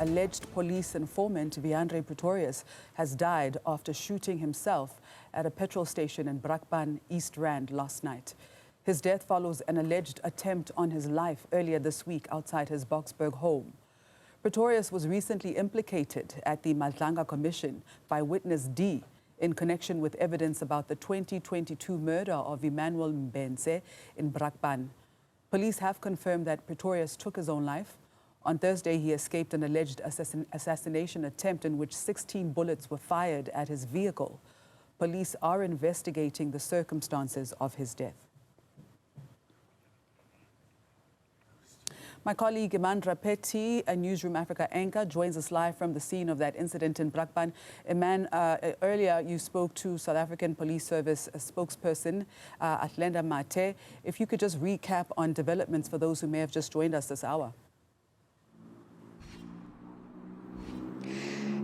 alleged police informant Wiandre Pretorius has died after shooting himself at a petrol station in Brakpan, East Rand last night. His death follows an alleged attempt on his life earlier this week outside his Boksburg home. Pretorius was recently implicated at the Madlanga Commission by witness D in connection with evidence about the 2022 murder of Emmanuel Mbenze in Brakpan. Police have confirmed that Pretorius took his own life. On Thursday, he escaped an alleged assassination attempt in which 16 bullets were fired at his vehicle. Police are investigating the circumstances of his death. My colleague Wiandre Pretorius, a Newzroom Afrika anchor, joins us live from the scene of that incident in Brakpan. Iman, earlier you spoke to South African Police Service spokesperson Eldred de Klerk. If you could just recap on developments for those who may have just joined us this hour.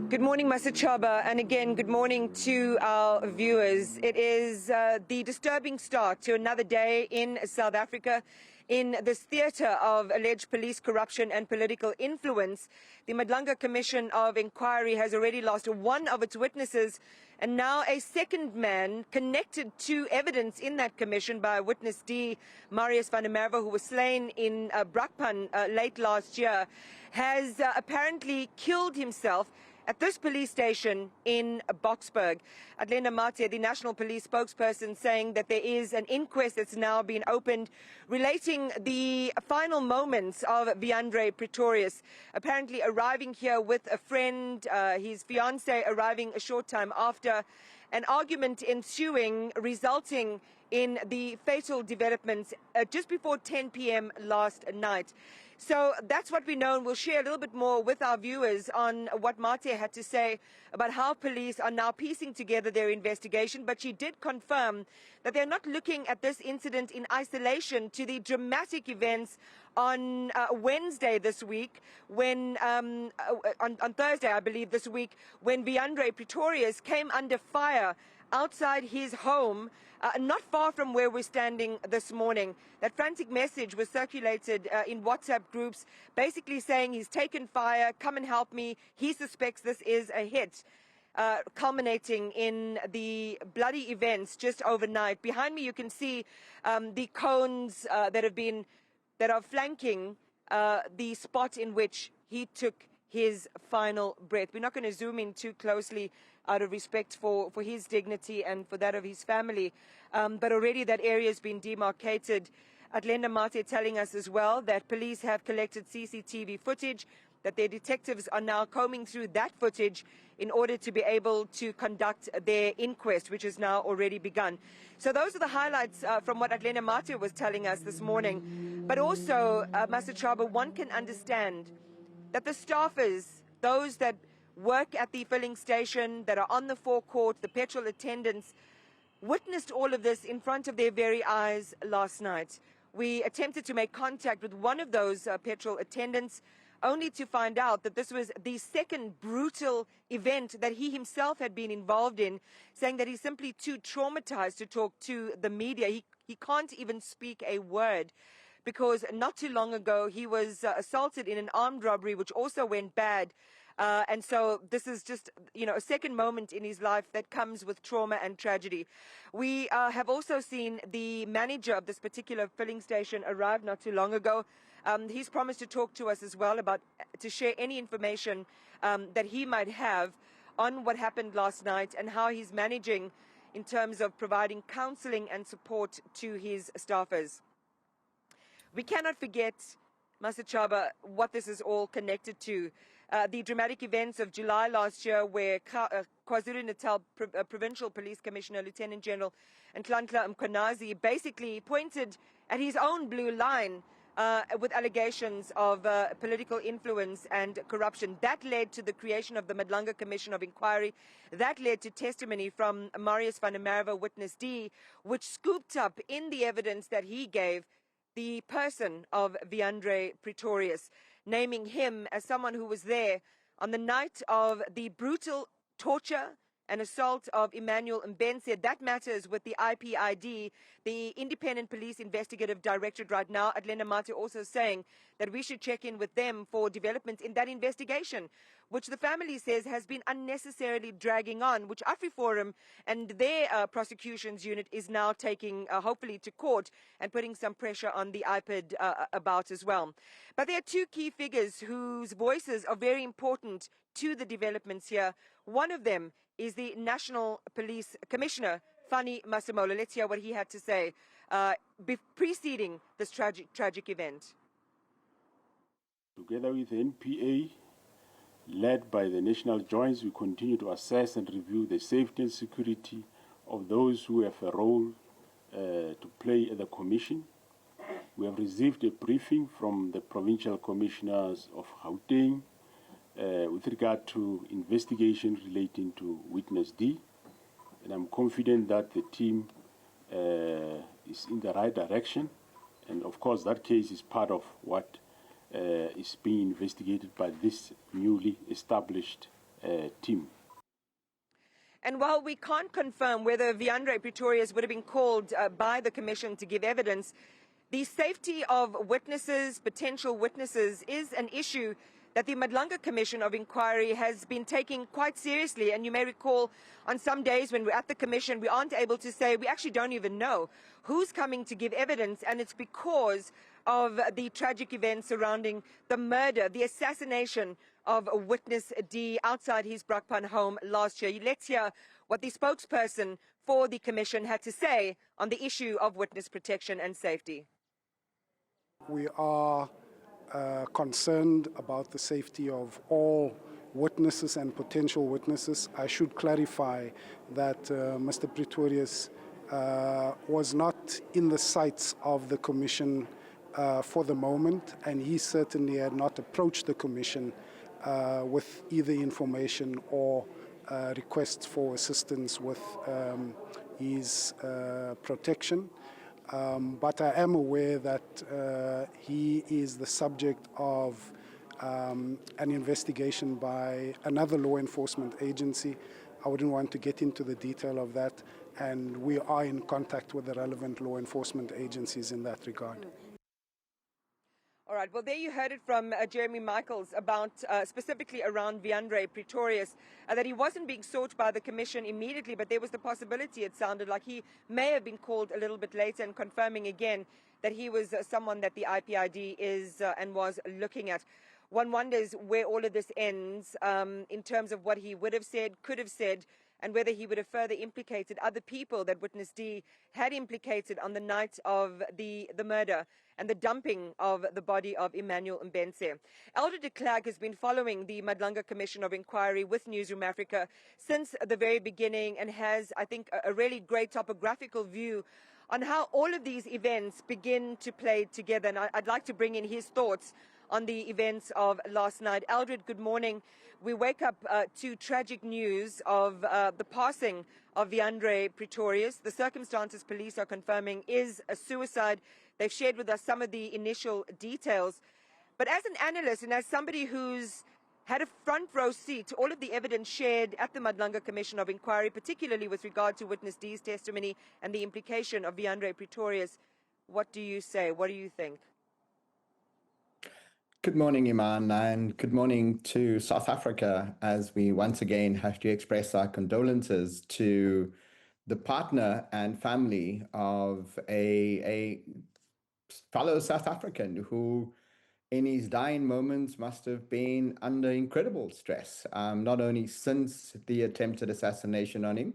Good morning, Masachaba, and again, good morning to our viewers. It is the disturbing start to another day in South Africa. In this theatre of alleged police corruption and political influence, the Madlanga Commission of Inquiry has already lost one of its witnesses, and now a second man connected to evidence in that commission by witness D, Marius van der Merwe, who was slain in Brakpan late last year, has apparently killed himself at this police station in Boksburg. Eldred de Klerk, the National Police spokesperson, saying that there is an inquest that's now been opened relating the final moments of Wiandre Pretorius, apparently arriving here with a friend, his fiancée arriving a short time after, an argument ensuing, resulting in the fatal developments just before 10 p.m. last night. So that's what we know, and we'll share a little bit more with our viewers on what Mate had to say about how police are now piecing together their investigation. But she did confirm that they're not looking at this incident in isolation to the dramatic events on Wednesday this week, when on Thursday, I believe, this week, when Wiandre Pretorius came under fire outside his home, not far from where we're standing this morning. That frantic message was circulated in WhatsApp groups, basically saying he's taken fire, come and help me. He suspects this is a hit, culminating in the bloody events just overnight. Behind me, you can see the cones that are flanking the spot in which he took his final breath. We're not going to zoom in too closely out of respect for his dignity and for that of his family. But already that area has been demarcated. Eldred de Klerk telling us as well that police have collected CCTV footage, that their detectives are now combing through that footage in order to be able to conduct their inquest, which has now already begun. So those are the highlights from what Eldred de Klerk was telling us this morning. But also, Masachaba, one can understand that the staffers, those that work at the filling station, that are on the forecourt, the petrol attendants, witnessed all of this in front of their very eyes last night. We attempted to make contact with one of those petrol attendants, only to find out that this was the second brutal event that he himself had been involved in, saying that he's simply too traumatized to talk to the media. He can't even speak a word, because not too long ago he was assaulted in an armed robbery, which also went bad. And so this is just, a second moment in his life that comes with trauma and tragedy. We have also seen the manager of this particular filling station arrive not too long ago. He's promised to talk to us as well to share any information that he might have on what happened last night and how he's managing in terms of providing counseling and support to his staffers. We cannot forget, Masachaba, what this is all connected to. The dramatic events of July last year, where KwaZulu-Natal Provincial Police Commissioner Lieutenant General Nhlanhla Mkhwanazi basically pointed at his own blue line with allegations of political influence and corruption. That led to the creation of the Madlanga Commission of Inquiry. That led to testimony from Marius van der Merwe, witness D, which scooped up in the evidence that he gave the person of Wiandre Pretorius, naming him as someone who was there on the night of the brutal torture and assault of Emmanuel Mbense. That matters with the IPID, the Independent Police Investigative Directorate right now. Adlena Mate also saying that we should check in with them for developments in that investigation, which the family says has been unnecessarily dragging on, which AfriForum and their prosecutions unit is now taking, hopefully, to court and putting some pressure on the IPID about as well. But there are two key figures whose voices are very important to the developments here. One of them is the National Police Commissioner, Fani Masemola. Let's hear what he had to say preceding this tragic event. Together with the NPA, led by the National Joints, we continue to assess and review the safety and security of those who have a role to play at the Commission. We have received a briefing from the Provincial Commissioners of Gauteng with regard to investigation relating to Witness D, and I'm confident that the team is in the right direction, and of course that case is part of what is being investigated by this newly established team. And while we can't confirm whether Wiandre Pretorius would have been called by the Commission to give evidence, the safety of witnesses, potential witnesses, is an issue that the Madlanga Commission of Inquiry has been taking quite seriously. And you may recall on some days when we're at the Commission, we aren't able to say, we actually don't even know who's coming to give evidence, and it's because of the tragic events surrounding the murder, the assassination of Witness D outside his Brakpan home last year. Let's hear what the spokesperson for the Commission had to say on the issue of witness protection and safety. We are concerned about the safety of all witnesses and potential witnesses. I should clarify that Mr. Pretorius was not in the sights of the Commission for the moment, and he certainly had not approached the Commission with either information or requests for assistance with his protection. But I am aware that he is the subject of an investigation by another law enforcement agency. I wouldn't want to get into the detail of that, and we are in contact with the relevant law enforcement agencies in that regard. All right, well, there you heard it from Jeremy Michaels about specifically around Wiandre Pretorius, that he wasn't being sought by the Commission immediately, but there was the possibility, it sounded like he may have been called a little bit later, and confirming again that he was someone that the IPID is and was looking at. One wonders where all of this ends in terms of what he would have said, could have said, and whether he would have further implicated other people that Witness D had implicated on the night of the murder and the dumping of the body of Emmanuel Mbense. Eldred de Klerk has been following the Madlanga Commission of Inquiry with Newzroom Afrika since the very beginning, and has, I think, a really great topographical view on how all of these events begin to play together. And I'd like to bring in his thoughts on the events of last night. Eldred, good morning. We wake up to tragic news of the passing of Wiandre Pretorius. The circumstances police are confirming is a suicide. They've shared with us some of the initial details. But as an analyst and as somebody who's had a front row seat to all of the evidence shared at the Madlanga Commission of Inquiry, particularly with regard to Witness D's testimony and the implication of Wiandre Pretorius, what do you say? What do you think? Good morning, Iman, and good morning to South Africa, as we once again have to express our condolences to the partner and family of a fellow South African who, in his dying moments, must have been under incredible stress, not only since the attempted assassination on him,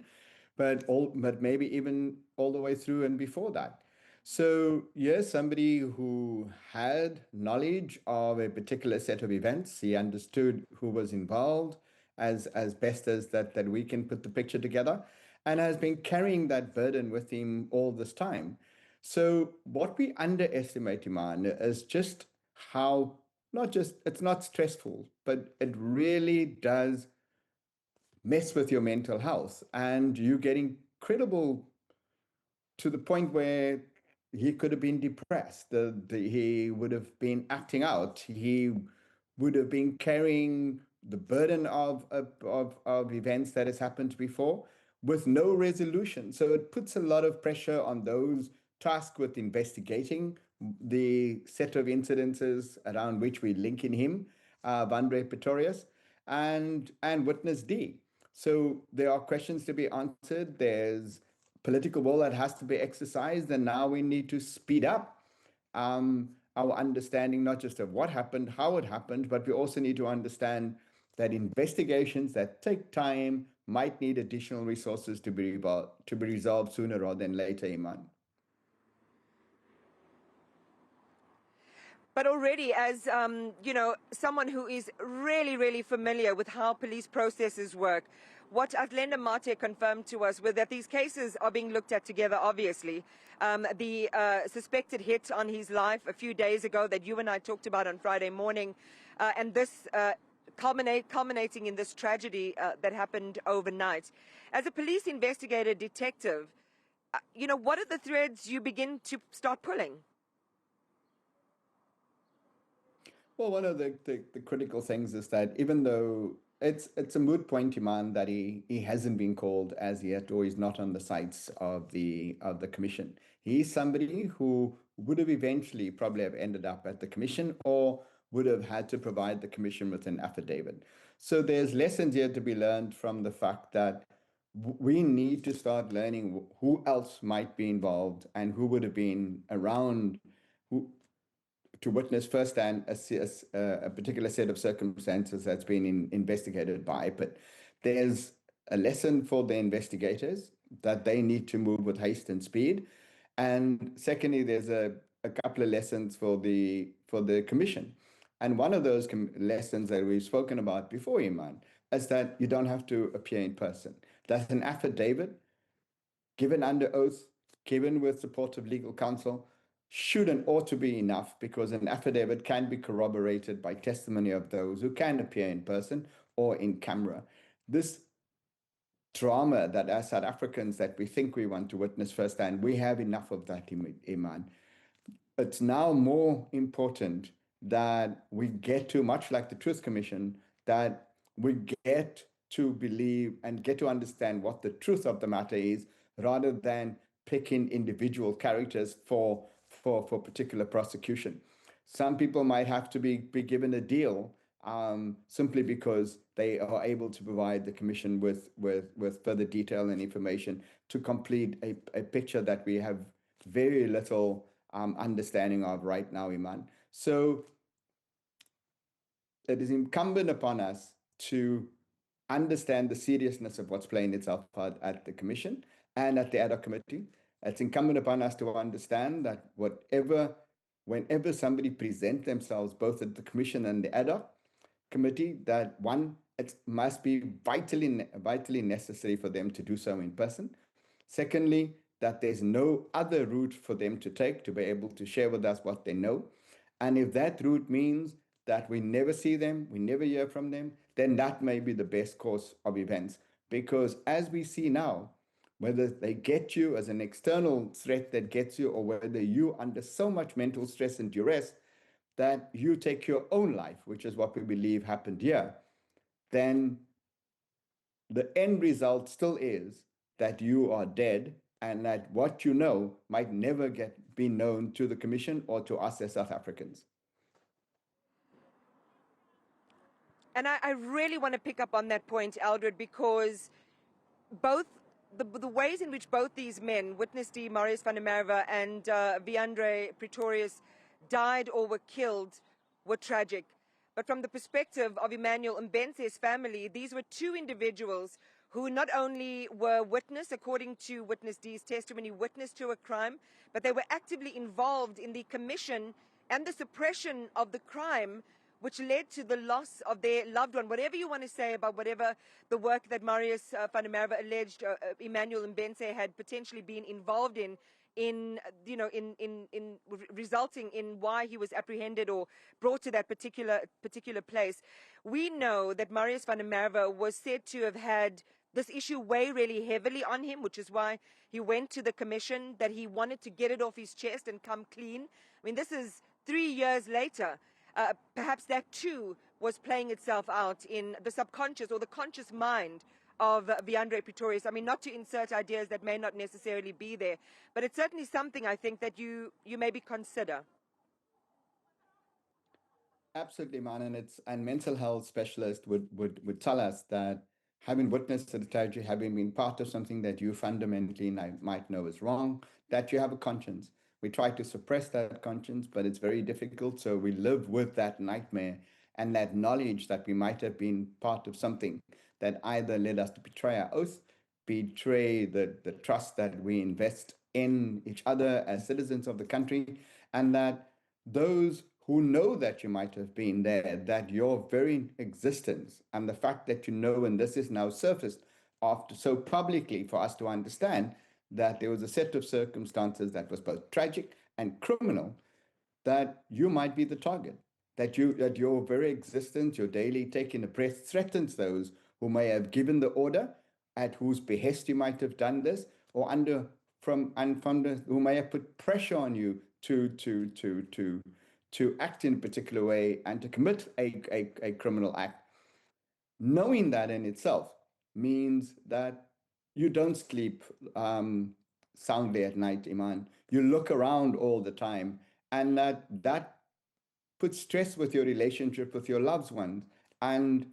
but maybe even all the way through and before that. So, yes, somebody who had knowledge of a particular set of events. He understood who was involved as best as that we can put the picture together, and has been carrying that burden with him all this time. So what we underestimate, Iman, is just how, it's not stressful, but it really does mess with your mental health, and you get incredible to the point where he could have been depressed. He would have been acting out. He would have been carrying the burden of events that has happened before with no resolution. So it puts a lot of pressure on those tasked with investigating the set of incidences around which we link in him, Wiandre Pretorius, and witness D. So there are questions to be answered. There's political will that has to be exercised, and now we need to speed up our understanding not just of what happened, how it happened, but we also need to understand that investigations that take time might need additional resources to be resolved sooner rather than later, Iman. But already, as someone who is really, really familiar with how police processes work, what Atlenda Mate confirmed to us was that these cases are being looked at together, obviously. The suspected hit on his life a few days ago that you and I talked about on Friday morning, and this culminating in this tragedy that happened overnight. As a police investigator detective, what are the threads you begin to start pulling? Well, one of the critical things is that even though it's a moot point, Iman, that he hasn't been called as yet, or he's not on the sites of the commission. He's somebody who would have eventually probably have ended up at the commission or would have had to provide the commission with an affidavit. So there's lessons here to be learned from the fact that we need to start learning who else might be involved and who would have been around to witness firsthand a particular set of circumstances that's been investigated by. But there's a lesson for the investigators that they need to move with haste and speed. And secondly, there's a couple of lessons for the commission. And one of those lessons that we've spoken about before, Iman, is that you don't have to appear in person. That's an affidavit given under oath, given with support of legal counsel, should and ought to be enough, because an affidavit can be corroborated by testimony of those who can appear in person or in camera. This drama that as South Africans that we think we want to witness firsthand, we have enough of that, Iman. It's now more important that we get to, much like the Truth Commission, that we get to believe and get to understand what the truth of the matter is, rather than picking individual characters for particular prosecution. Some people might have to be given a deal simply because they are able to provide the commission with further detail and information to complete a picture that we have very little understanding of right now, Iman. So it is incumbent upon us to understand the seriousness of what's playing itself out at the commission and at the ad hoc committee. It's incumbent upon us to understand that whenever somebody presents themselves both at the commission and the ad hoc committee, that one, it must be vitally necessary for them to do so in person. Secondly, that there's no other route for them to take to be able to share with us what they know. And if that route means that we never see them, we never hear from them, then that may be the best course of events. Because as we see now, whether they get you as an external threat that gets you, or whether you under so much mental stress and duress that you take your own life, which is what we believe happened here, then the end result still is that you are dead, and that what you know might never be known to the commission or to us as South Africans. And I really want to pick up on that point, Eldred, because both the ways in which both these men, Witness D, Marius van der Merwe, and Wiandre Pretorius, died or were killed were tragic. But from the perspective of Emmanuel Mbense's family, these were two individuals who not only were witness, according to Witness D's testimony, witness to a crime, but they were actively involved in the commission and the suppression of the crime, which led to the loss of their loved one. Whatever you want to say about whatever the work that Marius van der Merwe alleged Emmanuel Mbense had potentially been involved in resulting in why he was apprehended or brought to that particular place. We know that Marius van der Merwe was said to have had this issue weigh really heavily on him, which is why he went to the commission, that he wanted to get it off his chest and come clean. I mean, this is 3 years later. perhaps that too was playing itself out in the subconscious or the conscious mind of Wiandre Pretorius. I mean, not to insert ideas that may not necessarily be there, but it's certainly something I think that you maybe consider. Absolutely, man. And mental health specialists would tell us that having witnessed the tragedy, having been part of something that you fundamentally might know is wrong, that you have a conscience. We try to suppress that conscience, but it's very difficult. So we live with that nightmare and that knowledge that we might have been part of something that either led us to betray our oath, betray the trust that we invest in each other as citizens of the country, and that those who know that you might have been there, that your very existence and the fact that you know, and this is now surfaced after so publicly for us to understand that there was a set of circumstances that was both tragic and criminal, that you might be the target, that your very existence, your daily taking a breath threatens those who may have given the order, at whose behest you might have done this, or who may have put pressure on you to act in a particular way and to commit a criminal act. Knowing that in itself means that you don't sleep soundly at night, Iman. You look around all the time, and that puts stress with your relationship with your loved ones. And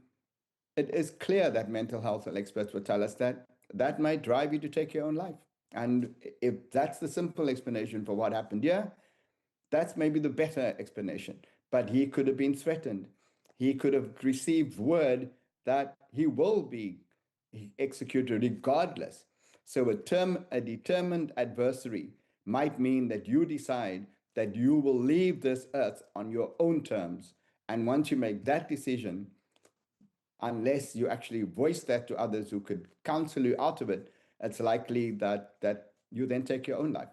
it is clear that mental health experts will tell us that that might drive you to take your own life. And if that's the simple explanation for what happened here, that's maybe the better explanation. But he could have been threatened. He could have received word that he will be executed regardless. So a determined adversary might mean that you decide that you will leave this earth on your own terms. And once you make that decision, unless you actually voice that to others who could counsel you out of it, it's likely that you then take your own life.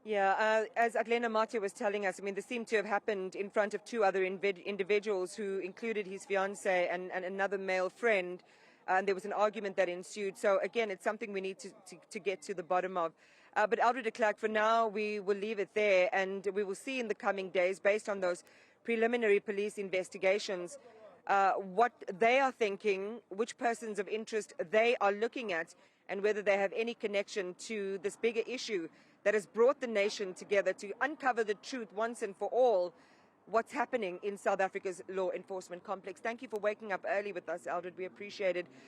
Yeah, as Aglena Mate was telling us, I mean, this seemed to have happened in front of two other individuals who included his fiancée and another male friend. And there was an argument that ensued. So, again, it's something we need to get to the bottom of. But Eldred de Klerk, for now, we will leave it there. And we will see in the coming days, based on those preliminary police investigations, what they are thinking, which persons of interest they are looking at, and whether they have any connection to this bigger issue that has brought the nation together to uncover the truth once and for all, what's happening in South Africa's law enforcement complex. Thank you for waking up early with us, Eldred. We appreciate it.